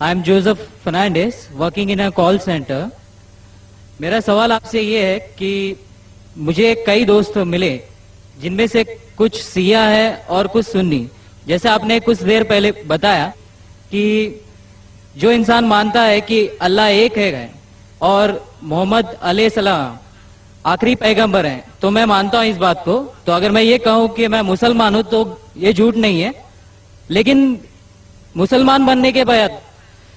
I am Joseph Fernandes working in a call centre. मेरा सवाल आपसे ये है कि मुझे कई दोस्त मिले जिनमें से कुछ सिया है और कुछ सुन्नी. जैसे आपने कुछ देर पहले बताया कि जो इंसान मानता है कि अल्लाह एक है और मोहम्मद अलैहिस्सलाम आखिरी पैगंबर हैं, तो मैं मानता हूं इस बात को. तो अगर मैं ये कहूं कि मैं मुसलमान हूं तो ये झूठ नहीं है. लेकिन मुसलमान बनने के बाद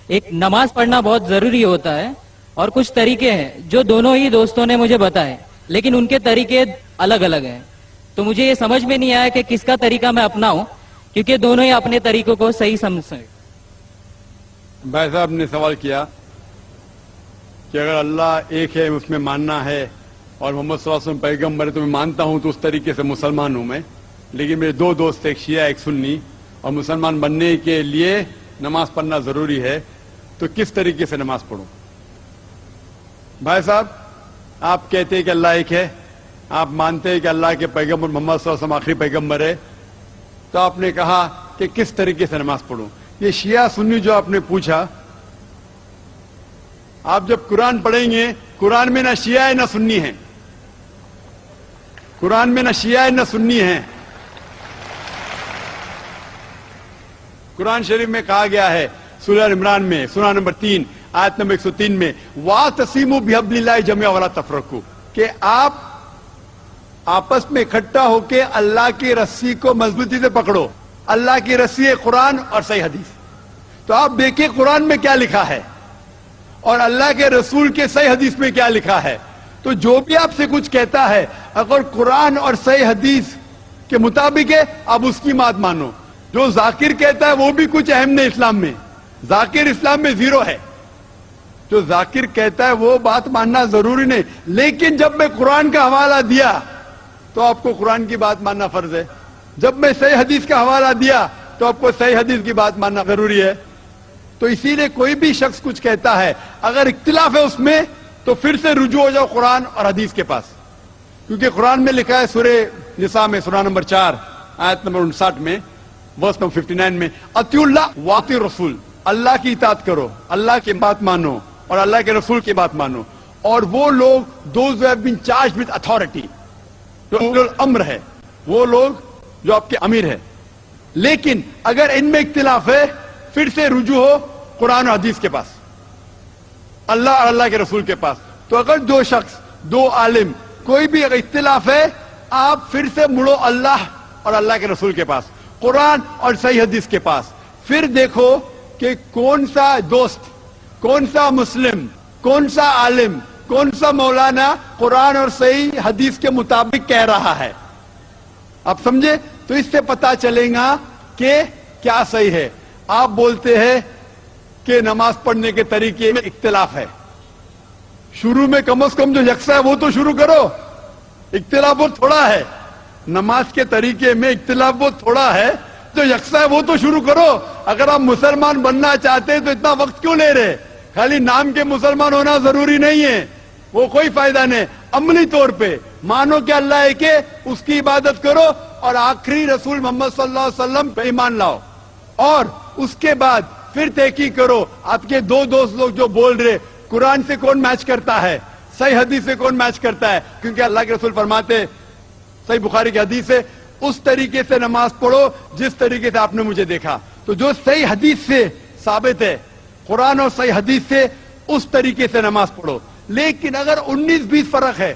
एक नमाज पढ़ना बहुत जरूरी होता है और कुछ तरीके हैं जो दोनों ही दोस्तों ने मुझे बताए, लेकिन उनके तरीके अलग अलग हैं. तो मुझे ये समझ में नहीं आया कि किसका तरीका मैं अपनाऊं, क्योंकि दोनों ही अपने तरीकों को सही समझते. भाई साहब ने सवाल किया कि अगर अल्लाह एक है उसमें मानना है और मोहम्मद सल्लल्लाहु अलैहि वसल्लम पैगंबर है तो मैं मानता हूं, तो उस तरीके से मुसलमान हूं मैं. लेकिन मेरे दो दोस्त, एक शिया एक सुन्नी, और मुसलमान बनने के लिए नमाज पढ़ना जरूरी है, तो किस तरीके से नमाज पढ़ूं? भाई साहब, आप कहते हैं कि अल्लाह एक है, आप मानते हैं कि अल्लाह के पैगंबर मोहम्मद सल्लल्लाहु अलैहि वसल्लम आखिरी पैगंबर है, तो आपने कहा कि किस तरीके से नमाज पढ़ूं. ये शिया सुन्नी जो आपने पूछा, आप जब कुरान पढ़ेंगे, कुरान में ना शिया है ना सुन्नी है. कुरान में ना शिया है ना सुन्नी है. कुरान शरीफ में कहा गया है सूरह इमरान में सूरह नंबर 3 आयत नंबर 103 में, वातसिमु बिहब्लिल्लाहि जमीअन वला तफरकू, कि आप आपस में इकट्ठा होके अल्लाह की रस्सी को मजबूती से पकड़ो. अल्लाह की रस्सी है कुरान और सही हदीस. तो आप देखिए कुरान में क्या लिखा है और अल्लाह के रसूल के सही हदीस में क्या लिखा है. तो जो भी आपसे कुछ कहता है, अगर कुरान और सही हदीस के मुताबिक है, आप उसकी बात मानो. जो जाकिर कहता है वो भी कुछ अहम नहीं इस्लाम में. जाकिर इस्लाम में जीरो है. जो जाकिर कहता है वो बात मानना जरूरी नहीं. लेकिन जब मैं कुरान का हवाला दिया तो आपको कुरान की बात मानना फर्ज है. जब मैं सही हदीस का हवाला दिया तो आपको सही हदीस की बात मानना जरूरी है. तो इसीलिए कोई भी शख्स कुछ कहता है, अगर इख्तिलाफ है उसमें, तो फिर से रुजू हो जाओ कुरान और हदीस के पास. क्योंकि कुरान में लिखा है सूरह निसा में सूरह नंबर 4 आयत नंबर 59 में वर्स नंबर 59 में, अतिउल्लाह वाति रसूल, अल्लाह की इताअत करो, अल्लाह की बात मानो और अल्लाह के रसूल की बात मानो. और वो लोग those who have been charged with authority, जो उलुल अम्र है, वो लोग जो आपके अमीर है. लेकिन अगर इनमें इख्तिलाफ है, फिर से रुजू हो कुरान और हदीस के पास, अल्लाह और अल्लाह के रसूल के पास. तो अगर दो शख्स, दो आलिम, कोई भी अगर इख्तिलाफ है, आप फिर से मुड़ो अल्लाह और अल्लाह के रसूल के पास, कुरान और सही हदीस के पास. फिर देखो कि कौन सा दोस्त, कौन सा मुस्लिम, कौन सा आलिम, कौन सा मौलाना कुरान और सही हदीस के मुताबिक कह रहा है. आप समझे? तो इससे पता चलेगा कि क्या सही है. आप बोलते हैं कि नमाज पढ़ने के तरीके में इख्तिलाफ है. शुरू में कम से कम जो यकसा है वो तो शुरू करो. इख्तिलाफ वो थोड़ा है, नमाज के तरीके में इख्तिलाफ वो थोड़ा है, जो यकसा है वो तो शुरू करो. अगर आप मुसलमान बनना चाहते हैं तो इतना वक्त क्यों ले रहे? खाली नाम के मुसलमान होना जरूरी नहीं है, वो कोई फायदा नहीं. अमली तौर पे मानो कि अल्लाह एक है, उसकी इबादत करो और आखिरी रसूल मोहम्मद सल्लल्लाहु अलैहि वसल्लम पे ईमान लाओ. और उसके बाद फिर तहकीक करो. आपके दो दोस्त लोग जो बोल रहे कुरान से कौन मैच करता है, सही हदीस से कौन मैच करता है, क्योंकि अल्लाह के रसूल फरमाते, सही बुखारी की हदीस है, उस तरीके से नमाज पढ़ो जिस तरीके से आपने मुझे देखा. तो जो सही हदीस से साबित है, कुरान और सही हदीस से, उस तरीके से नमाज पढ़ो. लेकिन अगर 19-20 फर्क है,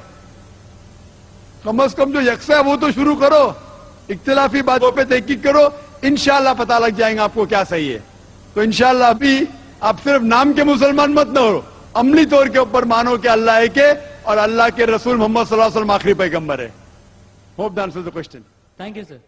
कम से कम जो यकसा है वो तो शुरू करो. इख्तिलाफी बातों पे तहकीक करो, इंशाअल्लाह पता लग जाएगा आपको क्या सही है. तो इंशाअल्लाह अभी आप सिर्फ नाम के मुसलमान मत न हो, अमली तौर के ऊपर मानो कि अल्लाह एक है और अल्लाह के रसूल मोहम्मद सल्लल्लाहु अलैहि वसल्लम आखिरी पैगंबर है. Hope that answers the question. Thank you sir.